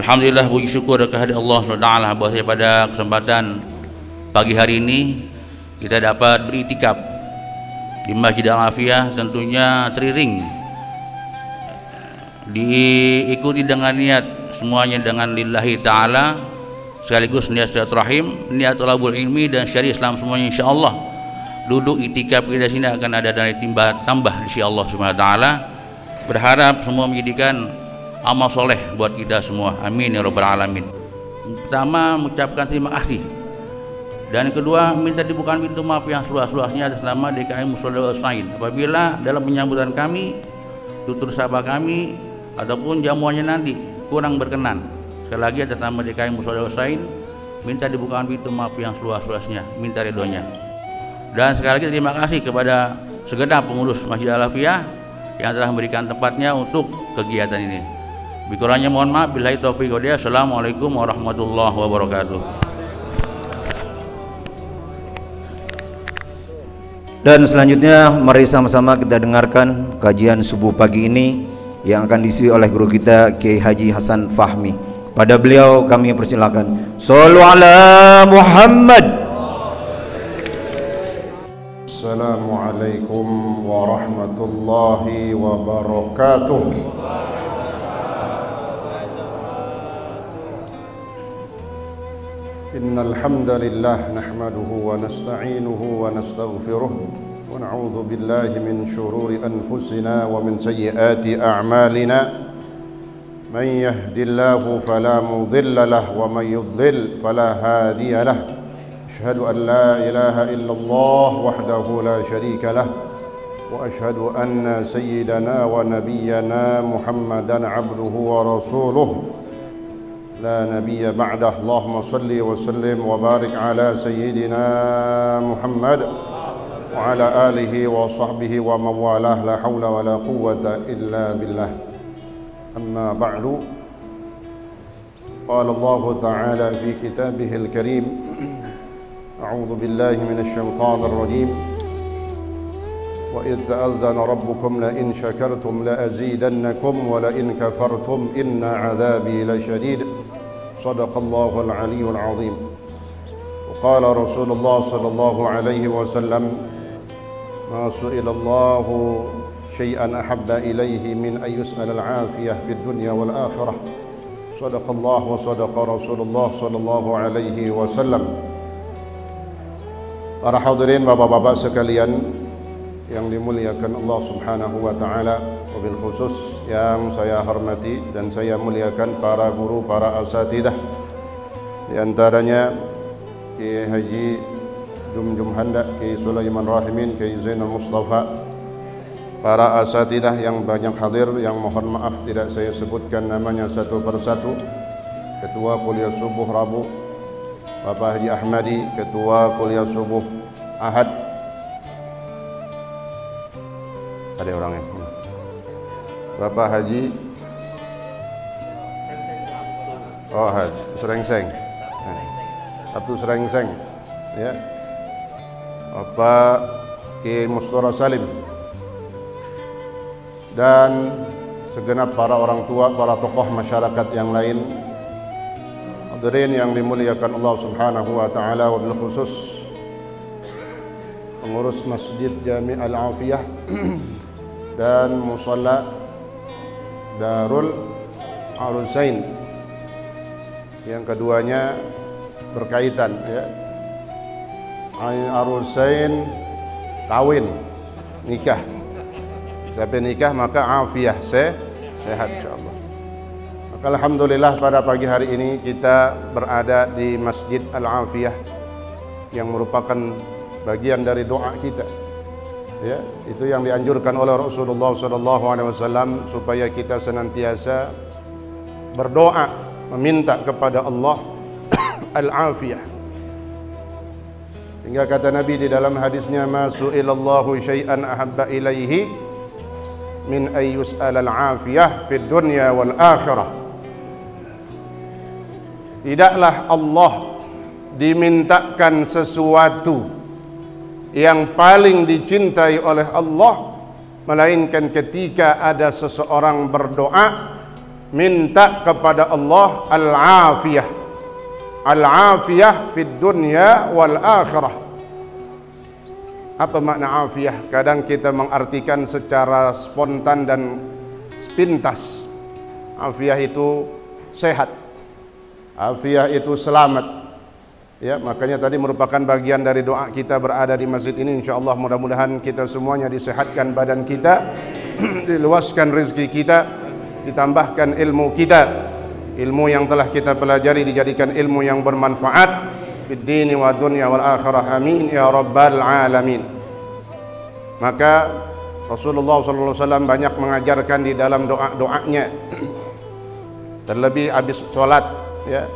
Alhamdulillah, puji syukur kehadirat Allah SWT bahwa pada kesempatan pagi hari ini kita dapat beritikaf di Masjid Al-Afiyah, tentunya teriring diikuti dengan niat semuanya dengan lillahi ta'ala, sekaligus niat silaturahim, niat thalabul ilmi dan syariah Islam semuanya insyaallah. Duduk itikaf kita sini akan ada dari tambah di sisi Allah Subhanahu wa taala. Berharap semua menjadikan amal soleh buat kita semua, amin ya rabbal alamin. Pertama, mengucapkan terima kasih, dan kedua minta dibukakan pintu maaf yang seluas-luasnya atas nama DKI Mushola Usain apabila dalam penyambutan kami, tutur sapa kami ataupun jamuannya nanti kurang berkenan. Sekali lagi atas nama DKI Mushola Usain minta dibukakan pintu maaf yang seluas-luasnya, minta ridhonya. Dan sekali lagi terima kasih kepada segenap pengurus Masjid Al-Afiyah yang telah memberikan tempatnya untuk kegiatan ini. Bikurangnya mohon maaf. Billahi taufiq wal hidayah. Assalamualaikum warahmatullahi wabarakatuh. Dan selanjutnya mari sama-sama kita dengarkan kajian subuh pagi ini yang akan diisi oleh guru kita Kiai Haji Hasan Fahmi. Pada beliau kami persilakan. Shallu ala Muhammad. Assalamualaikum warahmatullahi wabarakatuh. Innal hamdalillah nahmaduhu wa nasta'inuhu wa nastaghfiruh wa na'udzu billahi min shururi anfusina wa min sayyiati a'malina. Man yahdihillahu fala mudilla lahu wa man yudlil fala hadiya lahu. Asyhadu an la ilaha illallah wahdahu la syarika lah wa asyhadu anna sayyidana wa nabiyyana Muhammadan abduhu wa rasuluh la nabiyya ba'dah. Allahumma salli wa sallim wa barik ala sayyidina Muhammad wa ala alihi wa sahbihi wa mawalah, la hawla wa la quwwata illa billah. Amma ba'du. Qala Allah ta'ala fi kitabihil karim, a'udzu billahi minasy syaithanir rajim. Wa idz ta'adzana rabbukum la in syakartum la azidannakum wa la in kafartum inna 'adzabi lasyadid. Shadaqallahul 'aliyyul 'azim. Wa qala Rasulullah sallallahu alaihi wasallam, ma su'ila Allahu syai'an ahabba ilaihi min an yus'ala al-'afiyah fid dunya wal akhirah. Shadaqallah wa sadaqa Rasulullah sallallahu alaihi wasallam. Para hadirin, bapak-bapak sekalian yang dimuliakan Allah Subhanahu wa taala, wabil khusus yang saya hormati dan saya muliakan para guru, para asatidah, di antaranya Kiai Haji Jumjum Handa, Kiai Sulaiman Rahimin, Kiai Zainal Mustafa, para asatidah yang banyak hadir, yang mohon maaf tidak saya sebutkan namanya satu persatu. Ketua Kuliah Subuh Rabu Bapak Haji Ahmadi, Ketua Kuliah Subuh Ahad, ada orangnya, Bapak Haji Haji Serengseng, Sabtu Serengseng, ya, Bapak Kiai Mustora Salim, dan segenap para orang tua, para tokoh masyarakat yang lain. Hadirin yang dimuliakan Allah Subhanahu wa taala, wabil khusus pengurus Masjid Jami Al-Afiyah dan Musalla Darul Arusain, yang keduanya berkaitan, ya. Arusain kawin, nikah. Sampai nikah maka afiyah, sehat insyaallah. Maka alhamdulillah pada pagi hari ini kita berada di Masjid Al-Afiyah yang merupakan bagian dari doa kita, ya, itu yang dianjurkan oleh Rasulullah SAW supaya kita senantiasa berdoa meminta kepada Allah al-afiyah. Hingga kata Nabi di dalam hadisnya, ma su'ilallahu syai'an ahabba ilaihi min ayyus'al al-afiyah fid dunya wal akhirah. Tidaklah Allah dimintakan sesuatu yang paling dicintai oleh Allah melainkan ketika ada seseorang berdoa minta kepada Allah al-afiyah. Al-afiyah fid dunya wal akhirah. Apa makna afiyah? Kadang kita mengartikan secara spontan dan sepintas. Afiyah itu sehat. Afiyah itu selamat. Ya, makanya tadi merupakan bagian dari doa kita berada di masjid ini. InsyaAllah mudah-mudahan kita semuanya disehatkan badan kita, diluaskan rezeki kita, ditambahkan ilmu kita, ilmu yang telah kita pelajari dijadikan ilmu yang bermanfaat fid dini wa dunya wal akhirah, amin ya rabbal alamin. Maka Rasulullah SAW banyak mengajarkan di dalam doa-doanya, terlebih habis sholat, ya.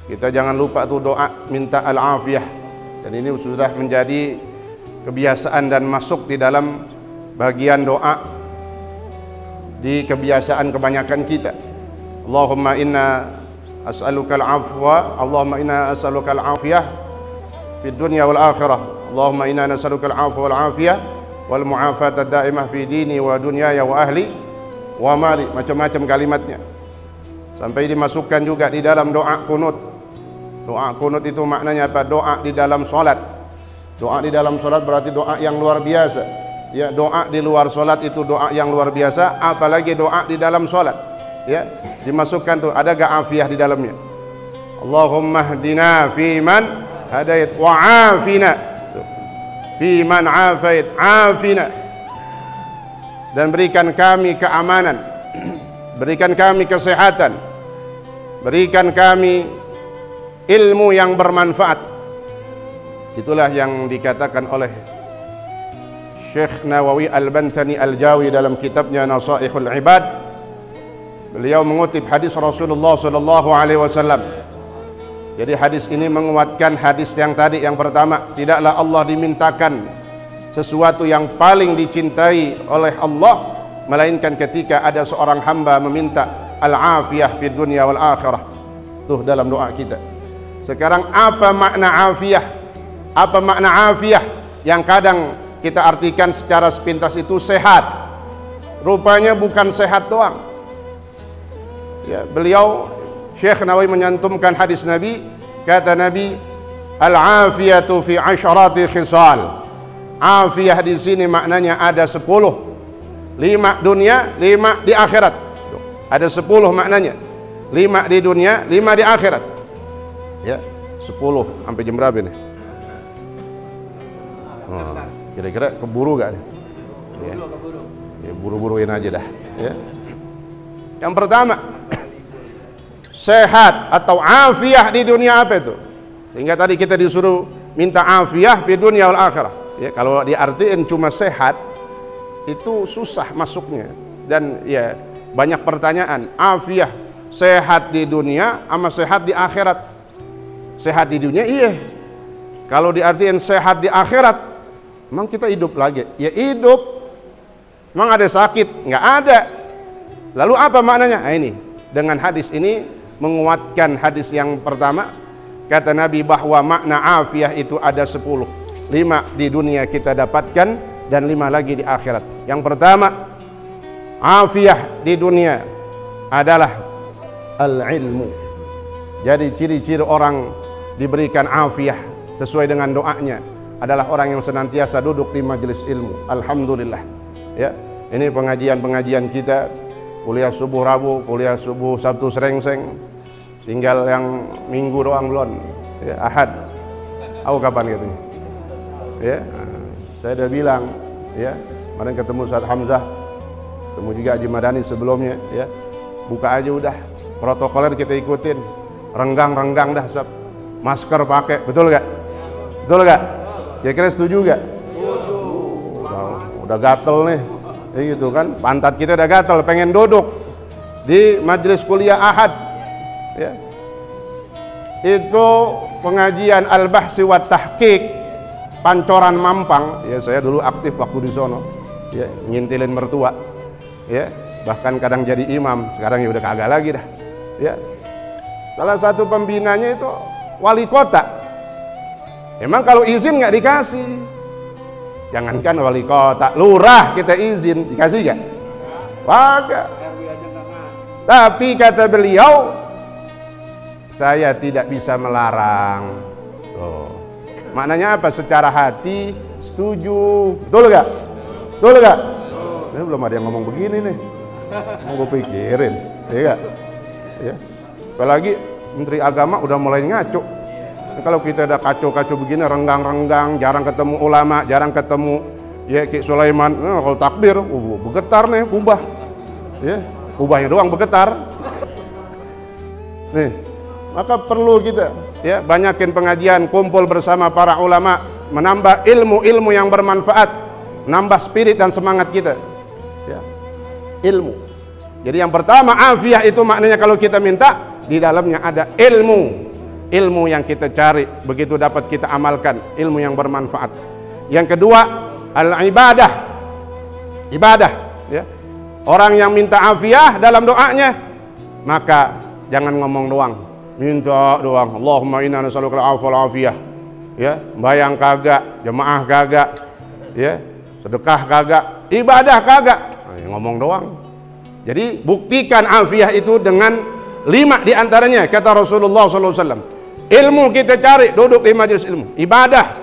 Kita jangan lupa tuh doa minta al-afiyah. Dan ini sudah menjadi kebiasaan dan masuk di dalam bagian doa di kebiasaan kebanyakan kita. Allahumma inna as'aluka al-afwa, Allahumma inna as'aluka al-afiyah fid dunya wal akhirah. Allahumma inna nas'aluka al-afwa wal afiyah wal mu'afata daimah fi dini wa dunyaya wa ahli wa mali. Macam-macam kalimatnya. Sampai dimasukkan juga di dalam doa kunut. Doa kunut itu maknanya apa? Doa di dalam solat. Doa di dalam solat berarti doa yang luar biasa. Ya, doa di luar solat itu doa yang luar biasa, apalagi doa di dalam solat. Ya, dimasukkan tuh, ada gak afiyah di dalamnya? Allahumma hdina fiman hadait wa afina fiman afait, afina, dan berikan kami keamanan, berikan kami kesehatan, berikan kami ilmu yang bermanfaat. Itulah yang dikatakan oleh Syekh Nawawi Al-Bantani Al-Jawi dalam kitabnya Nasaihul Ibad. Beliau mengutip hadis Rasulullah SAW. Jadi hadis ini menguatkan hadis yang tadi, yang pertama, tidaklah Allah dimintakan sesuatu yang paling dicintai oleh Allah melainkan ketika ada seorang hamba meminta al-afiyah fid dunya wal akhirah. Tuh dalam doa kita. Sekarang apa makna afiyah? Apa makna afiyah? Yang kadang kita artikan secara sepintas itu sehat. Rupanya bukan sehat doang. Ya, beliau Syekh Nawawi menyantumkan hadis Nabi. Kata Nabi, al-afiyatu fi asyrati khisal. Afiyah di sini maknanya ada 10. 5 dunia, 5 di akhirat. Ada 10 maknanya. 5 di dunia, 5 di akhirat. Ya, 10 sampai jam berapa nih? Kira-kira keburu gak nih? Ya. Ya, buru-buruin aja dah. Ya. Yang pertama, sehat atau afiyah di dunia apa itu? Sehingga tadi kita disuruh minta afiyah di dunia wal akhirah. Ya, kalau diartiin cuma sehat itu susah masuknya, dan ya banyak pertanyaan. Afiyah, sehat di dunia sama sehat di akhirat. Sehat di dunia iya. Kalau diartikan sehat di akhirat, emang kita hidup lagi? Ya hidup. Emang ada sakit? Nggak ada. Lalu apa maknanya? Nah, ini dengan hadis ini menguatkan hadis yang pertama. Kata Nabi bahwa makna afiyah itu ada 10. 5 di dunia kita dapatkan dan 5 lagi di akhirat. Yang pertama, afiyah di dunia adalah al-ilmu. Jadi ciri-ciri orang diberikan afiyah sesuai dengan doanya adalah orang yang senantiasa duduk di majelis ilmu. Alhamdulillah. Ya, ini pengajian-pengajian kita, kuliah subuh Rabu, kuliah subuh Sabtu serengseng. Tinggal yang Minggu doang belum. Ya, Ahad. Tahu kapan katanya? Ya, saya udah bilang, ya. Kemarin ketemu Ustaz Hamzah, ketemu juga Haji Madani sebelumnya, ya. Buka aja udah. Protokoler kita ikutin. Renggang-renggang dah, masker pakai, betul gak? Betul gak? Kira-kira setuju gak? Udah gatel nih, ya gitu kan? Pantat kita udah gatel, pengen duduk di majelis kuliah Ahad. Ya. Itu pengajian Al-Bahsi wa Tahqiq Pancoran Mampang. Ya, saya dulu aktif waktu di sono. Ya, ngintilin mertua. Ya, bahkan kadang jadi imam. Sekarang ya udah kagak lagi dah. Ya. Salah satu pembinanya itu wali kota. Emang kalau izin nggak dikasih. Jangankan wali kota, lurah kita izin, dikasih nggak? Kagak. Tapi kata beliau, saya tidak bisa melarang. Oh. Maknanya apa? Secara hati setuju. Betul gak? Betul gak? Ini belum ada yang ngomong begini nih. Mau gue pikirin, ya gak? Ya. Apalagi Menteri Agama udah mulai ngaco. Kalau kita ada kacau-kacau begini, renggang-renggang, jarang ketemu ulama, jarang ketemu ya Ki Sulaiman, kalau takbir, bergetar nih, ubah. Ya, ubahnya doang bergetar. Nih, maka perlu kita ya banyakin pengajian, kumpul bersama para ulama, menambah ilmu-ilmu yang bermanfaat, menambah spirit dan semangat kita. Ya. Ilmu. Jadi yang pertama, afiah itu maknanya kalau kita minta, di dalamnya ada ilmu. Ilmu yang kita cari, begitu dapat kita amalkan, ilmu yang bermanfaat. Yang kedua, al-ibadah. Ibadah, ya. Orang yang minta afiah dalam doanya, maka jangan ngomong doang, minta doang. Allahumma inna nas'aluka al-'afwa wal 'afiyah. Ya, bayang kagak, jemaah kagak, ya, sedekah kagak, ibadah kagak. Ngomong doang. Jadi buktikan afiah itu dengan 5 diantaranya, kata Rasulullah SAW. Ilmu kita cari, duduk di majelis ilmu. Ibadah.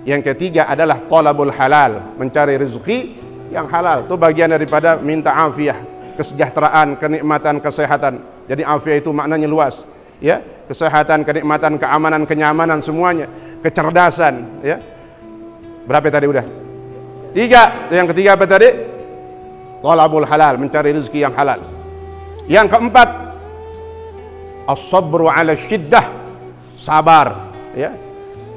Yang ketiga adalah talabul halal, mencari rezeki yang halal. Itu bagian daripada minta afiah, kesejahteraan, kenikmatan, kesehatan. Jadi afiah itu maknanya luas, ya. Kesehatan, kenikmatan, keamanan, kenyamanan semuanya, kecerdasan, ya. Berapa tadi udah? 3. Yang ketiga apa tadi? Talabul halal, mencari rezeki yang halal. Yang keempat, as-sabru 'ala syiddah, sabar, ya.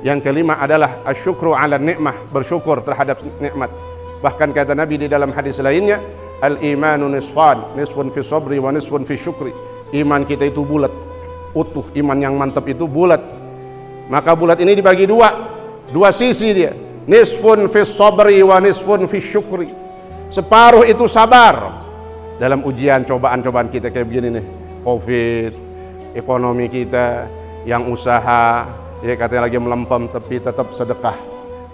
Yang kelima adalah asyukru 'ala nikmah, bersyukur terhadap nikmat. Bahkan kata Nabi di dalam hadis lainnya, al-imanu nisfan, nisfun fi sabri wa nisfun fi syukri. Iman kita itu bulat, utuh. Iman yang mantap itu bulat. Maka bulat ini dibagi dua sisi dia. Nisfun fi sabri wa nisfun fi syukri. Separuh itu sabar dalam ujian, cobaan-cobaan kita kayak begini nih. Covid, ekonomi kita, yang usaha, ya katanya lagi melempem, tapi tetap sedekah,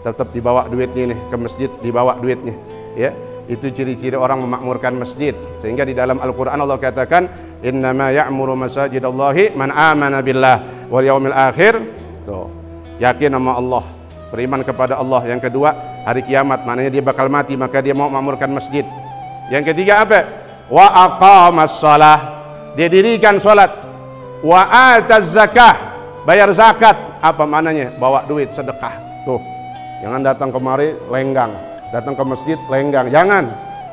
tetap dibawa duitnya nih ke masjid, dibawa duitnya, ya. Itu ciri-ciri orang memakmurkan masjid. Sehingga di dalam Al-Quran Allah katakan, innama ya'muru masajidallahi man amana billah wal yaumil akhir. Tuh, yakin sama Allah, beriman kepada Allah. Yang kedua, hari kiamat, maknanya dia bakal mati, maka dia mau memakmurkan masjid. Yang ketiga apa? Wa aqamas shalah, dia dirikan salat. Wa ataz zakah, bayar zakat. Apa maknanya? Bawa duit sedekah. Tuh, jangan datang kemari lenggang, datang ke masjid lenggang, jangan.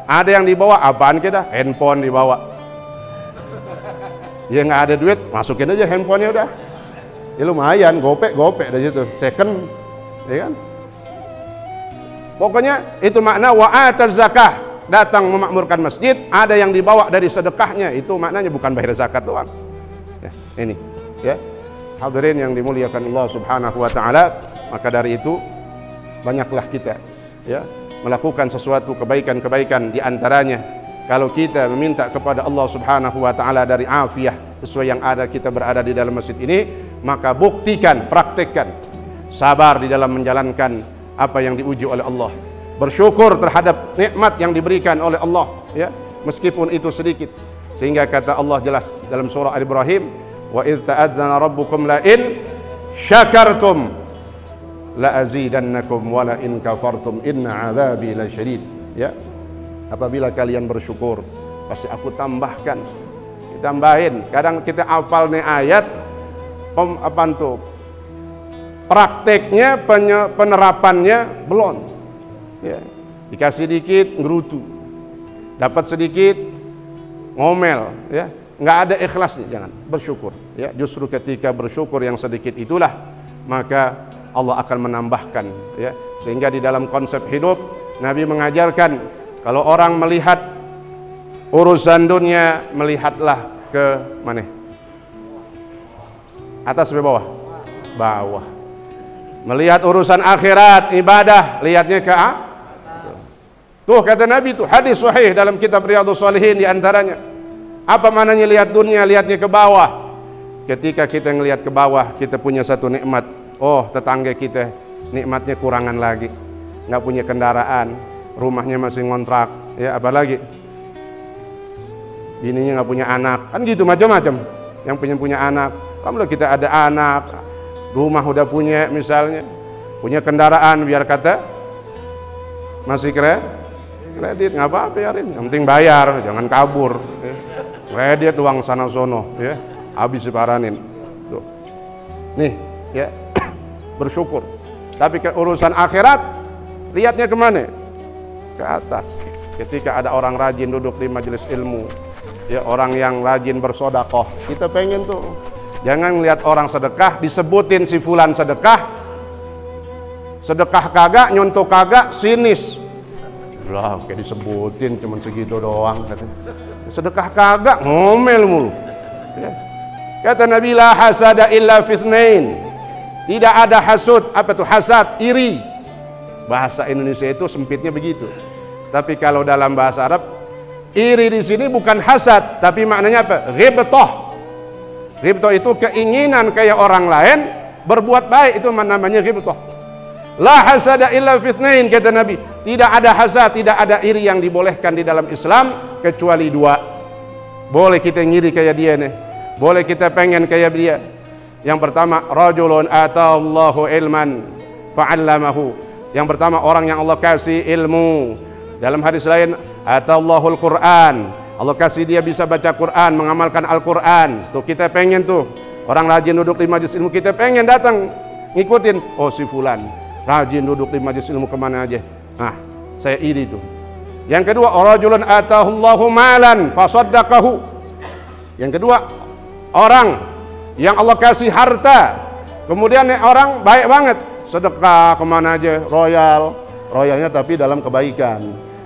Ada yang dibawa, apaan kita? Handphone dibawa. Ya nggak ada duit, masukin aja handphonenya udah. Ya lumayan, gopek dari situ, second, ya kan? Pokoknya itu makna wa ataz zakah, datang memakmurkan masjid. Ada yang dibawa dari sedekahnya, itu maknanya bukan bayar zakat doang. Ya, ini, ya. Hadirin yang dimuliakan Allah Subhanahu wa taala, maka dari itu banyaklah kita, ya, melakukan sesuatu kebaikan-kebaikan. Di antaranya kalau kita meminta kepada Allah Subhanahu wa taala dari afiah sesuai yang ada, kita berada di dalam masjid ini, maka buktikan, praktekkan sabar di dalam menjalankan apa yang diuji oleh Allah, bersyukur terhadap nikmat yang diberikan oleh Allah, ya, meskipun itu sedikit. Sehingga kata Allah jelas dalam surah Al-Ibrahim, wa idz ta'adzana rabbukum la in syakartum la azidannakum wa la in kafartum inna 'adzabi lasyadid. Ya, apabila kalian bersyukur pasti aku tambahkan, ditambahin. Kadang kita hafal nih ayat, prakteknya, penerapannya belum, ya. Dikasih dikit ngerutu, dapat sedikit ngomel, ya, nggak ada ikhlasnya. Jangan bersyukur, ya. Justru ketika bersyukur yang sedikit itulah maka Allah akan menambahkan, ya. Sehingga di dalam konsep hidup Nabi mengajarkan, kalau orang melihat urusan dunia, melihatlah ke mana? Atas atau bawah? Bawah. Melihat urusan akhirat, ibadah, lihatnya ke tuh, kata Nabi tuh, hadis sahih dalam kitab Riyadhus Shalihin di antaranya. Apa maknanya lihat dunia? Lihatnya ke bawah. Ketika kita ngelihat ke bawah, kita punya satu nikmat. Oh, tetangga kita nikmatnya kurangan lagi, nggak punya kendaraan, rumahnya masih ngontrak, ya, apalagi bininya nggak punya anak, kan gitu macam-macam. Yang punya anak, alhamdulillah kita ada anak, rumah udah punya misalnya, punya kendaraan biar kata masih kredit nggak apa-apa biarin, yang penting bayar, jangan kabur. Ya. Kredit uang sana sono, ya habis diparanin. Tuh. Nih, ya bersyukur. Tapi ke urusan akhirat, lihatnya kemana? Ke atas. Ketika ada orang rajin duduk di majelis ilmu, ya orang yang rajin bersodakoh, kita pengen tuh. Jangan lihat orang sedekah disebutin si fulan sedekah kagak, nyontoh kagak, sinis. Lah kayak disebutin cuman segitu doang katanya. Sedekah kagak, ngomel mulu. Ya. Kata Nabi, la hasada illa fitnain. Tidak ada hasud, apa tuh hasad, iri. Bahasa Indonesia itu sempitnya begitu. Tapi kalau dalam bahasa Arab, iri di sini bukan hasad, tapi maknanya apa? Ghibtah. Ghibtah itu keinginan kayak orang lain berbuat baik, itu namanya ghibtah. La hasada illa fitnain, kata Nabi. Tidak ada hasad, tidak ada iri yang dibolehkan di dalam Islam kecuali dua. Boleh kita ngiri kayak dia nih, boleh kita pengen kayak dia. Yang pertama, rajulun atallahu ilman fa'allamahu. Yang pertama, orang yang Allah kasih ilmu. Dalam hadis lain, atallahul Quran. Allah kasih dia bisa baca Quran, mengamalkan Al-Quran. Tuh kita pengen tuh, orang rajin duduk di majelis ilmu, kita pengen datang ngikutin. Oh si fulan rajin duduk di majelis ilmu kemana aja. Nah, saya iri tuh. Yang kedua, rajulun atahullahu malan fasaddaqahu. Yang kedua, orang yang Allah kasih harta, kemudian orang baik banget, sedekah kemana aja, royalnya tapi dalam kebaikan,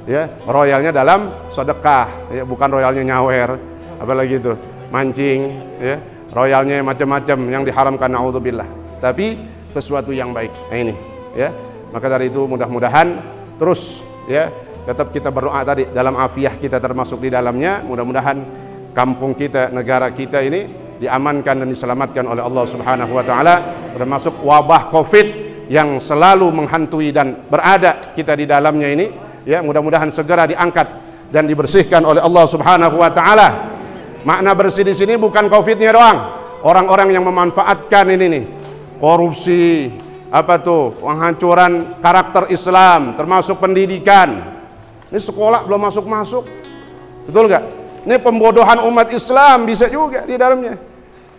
ya royalnya dalam sedekah, ya bukan royalnya nyawer, apalagi itu mancing, ya royalnya macam-macam yang diharamkan, naudzubillah, tapi sesuatu yang baik. Nah ini, ya maka dari itu mudah-mudahan terus, ya tetap kita berdoa tadi dalam afiah kita termasuk di dalamnya. Mudah-mudahan kampung kita, negara kita ini diamankan dan diselamatkan oleh Allah Subhanahu wa taala, termasuk wabah Covid yang selalu menghantui dan berada kita di dalamnya ini, ya mudah-mudahan segera diangkat dan dibersihkan oleh Allah Subhanahu wa taala. Makna bersih di sini bukan Covid-nya doang. Orang-orang yang memanfaatkan ini nih, korupsi, apa tuh, penghancuran karakter Islam, termasuk pendidikan. Ini sekolah belum masuk-masuk. Betul gak? Ini pembodohan umat Islam bisa juga di dalamnya.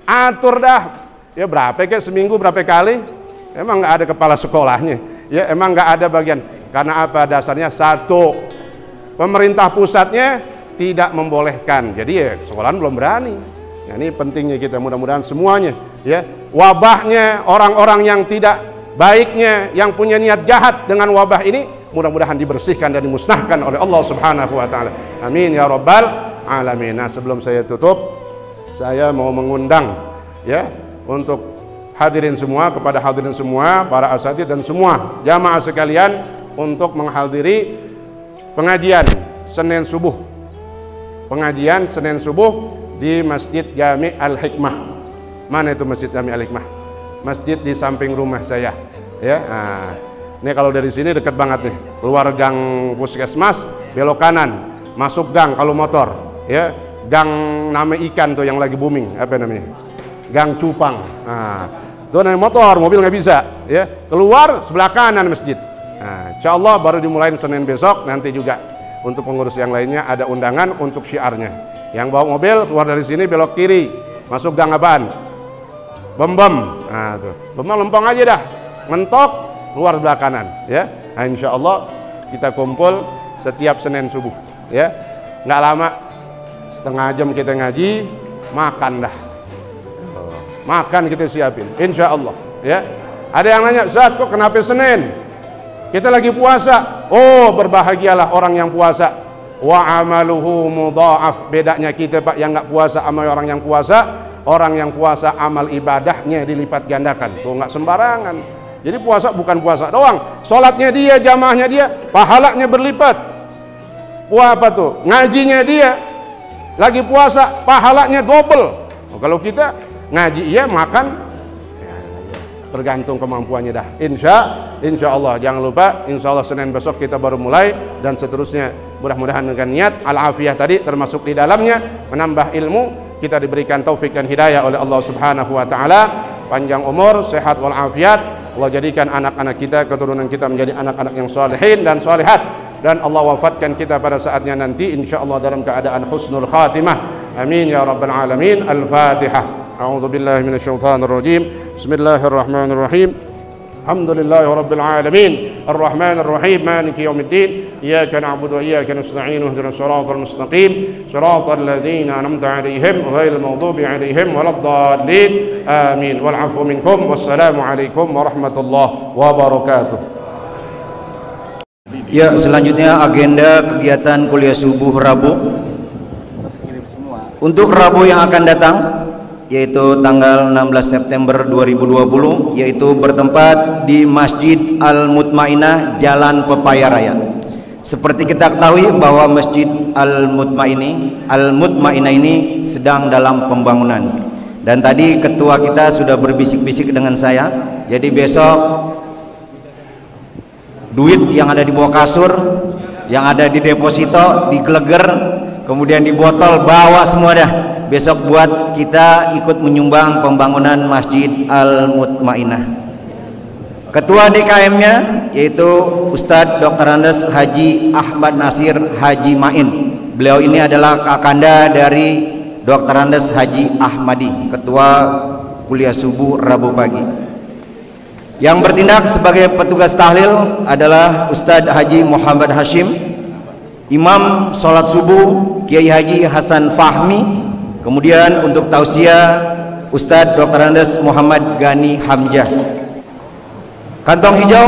Atur dah, ya berapa kayak seminggu berapa kali? Emang nggak ada kepala sekolahnya, ya emang nggak ada bagian. Karena apa dasarnya? Satu, pemerintah pusatnya tidak membolehkan. Jadi ya sekolahan belum berani. Nah, ini pentingnya kita mudah-mudahan semuanya, ya wabahnya orang-orang yang tidak baiknya, yang punya niat jahat dengan wabah ini, mudah-mudahan dibersihkan dan dimusnahkan oleh Allah Subhanahu wa taala. Amin ya rabbal alamin. Nah, sebelum saya tutup, saya mau mengundang, ya untuk hadirin semua, kepada hadirin semua, para asatidz dan semua jamaah sekalian untuk menghadiri pengajian Senin subuh. Pengajian Senin subuh di Masjid Jami' Al-Hikmah. Mana itu Masjid Jami' Al-Hikmah? Masjid di samping rumah saya, ya. Nah, ini kalau dari sini dekat banget nih. Keluar gang puskesmas, belok kanan, masuk gang kalau motor, ya. Gang nama ikan tuh yang lagi booming, apa namanya? Gang Cupang. Nah, tuh naik motor, mobil nggak bisa, ya. Keluar sebelah kanan masjid. Nah, insya Allah baru dimulai Senin besok. Nanti juga untuk pengurus yang lainnya ada undangan untuk syiarnya. Yang bawa mobil keluar dari sini belok kiri, masuk gang apaan? Bem-bem. Nah, tuh. Bem lempong aja dah. Mentok keluar sebelah kanan, ya. Nah, insya Allah kita kumpul setiap Senin subuh, ya. Nggak lama, setengah jam kita ngaji, makan dah. Makan kita siapin, insya Allah, ya. Ada yang nanya, Ustaz kok kenapa Senin? Kita lagi puasa. Oh, berbahagialah orang yang puasa. Wa amaluhu mudha'af. Bedanya kita Pak yang nggak puasa sama orang yang puasa. Orang yang puasa amal ibadahnya dilipat gandakan. Tuh nggak sembarangan. Jadi puasa bukan puasa doang. Sholatnya dia, jamaahnya dia, pahalanya berlipat. Apa tuh? Ngajinya dia, lagi puasa, pahalanya double. Oh, kalau kita ngaji iya, makan tergantung kemampuannya dah. Insya Allah, jangan lupa, insya Allah Senin besok kita baru mulai dan seterusnya Mudah-mudahan dengan niat al-afiyah tadi termasuk di dalamnya menambah ilmu, kita diberikan taufik dan hidayah oleh Allah Subhanahu wa taala, panjang umur, sehat wal afiat. Allah jadikan anak-anak kita, keturunan kita menjadi anak-anak yang salihin dan salihat, dan Allah wafatkan kita pada saatnya nanti insyaallah dalam keadaan husnul khatimah. Amin ya rabbal alamin. Al-Fatihah. A'udzu billahi minasyaitonir rajim. Bismillahirrahmanirrahim. Alhamdulillahi rabbil alamin. Ar-Rahmanir Rahim. Maliki yaumiddin. Iyyaka na'budu wa iyyaka nasta'in. Ihdinas siratal mustaqim. Siratal ladzina an'amta 'alaihim ghairil maghdubi 'alaihim waladdallin. Amin. Wal 'afwu minkum. Wassalamu alaikum warahmatullahi wabarakatuh. Ya, selanjutnya agenda kegiatan kuliah subuh Rabu. Untuk Rabu yang akan datang, yaitu tanggal 16 September 2020, yaitu bertempat di Masjid Al-Mutmainah Jalan Pepaya Raya. Seperti kita ketahui bahwa Masjid Al-Mutmainah ini sedang dalam pembangunan, dan tadi ketua kita sudah berbisik-bisik dengan saya, jadi besok duit yang ada di bawah kasur, yang ada di deposito, di geleger, kemudian di botol, bawa semua dah besok buat kita ikut menyumbang pembangunan Masjid Al-Mutmainah. Ketua DKM-nya yaitu Ustadz Dr. Andes Haji Ahmad Nasir Haji Main. Beliau ini adalah kakanda dari Dr. Andes Haji Ahmadi, ketua kuliah subuh Rabu pagi. Yang bertindak sebagai petugas tahlil adalah Ustadz Haji Muhammad Hashim, Imam sholat subuh Kiai Haji Hasan Fahmi. Kemudian untuk tausiah Ustadz Dr. Andes Muhammad Gani Hamzah. Kantong hijau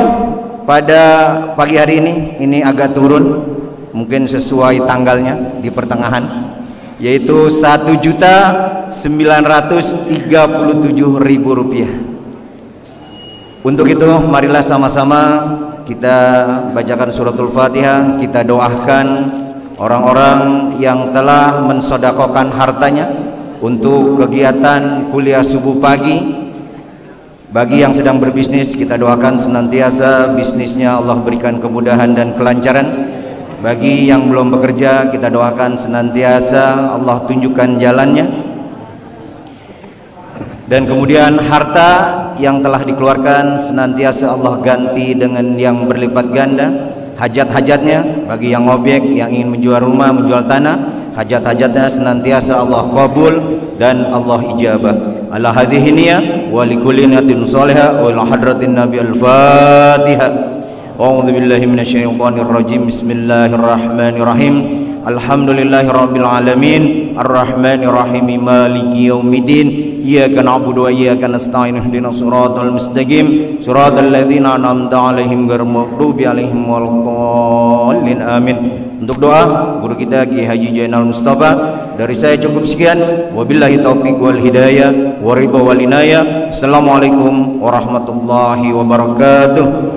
pada pagi hari ini agak turun, mungkin sesuai tanggalnya di pertengahan, yaitu Rp1.937.000. Untuk itu marilah sama-sama kita bacakan suratul Fatihah, kita doakan orang-orang yang telah mensodakokan hartanya untuk kegiatan kuliah subuh pagi. Bagi yang sedang berbisnis, kita doakan senantiasa bisnisnya Allah berikan kemudahan dan kelancaran. Bagi yang belum bekerja, kita doakan senantiasa Allah tunjukkan jalannya. Dan kemudian harta yang telah dikeluarkan senantiasa Allah ganti dengan yang berlipat ganda. Hajat-hajatnya bagi yang objek, yang ingin menjual rumah, menjual tanah, hajat-hajatnya senantiasa Allah kabul dan Allah ijabah. Ala hadhihi niyya wa likulli niyatin shalihah wa ila hadratin nabi al-Fatihah. A'udzu billahi minasyaitonir rajim. Bismillahirrahmanirrahim. Alhamdulillahirabbil alamin arrahmanir rahim maliki yaumiddin iyyaka na'budu wa iyyaka nasta'in ihdinas siratal mustaqim siratal ladzina an'amta 'alaihim ghairil maghdubi 'alaihim waladdallin. Amin. Untuk doa guru kita Kiai Haji Jainal Mustafa, dari saya cukup sekian. Wabillahi taufiq wal hidayah wa ridha wal inayah. Assalamualaikum warahmatullahi wabarakatuh.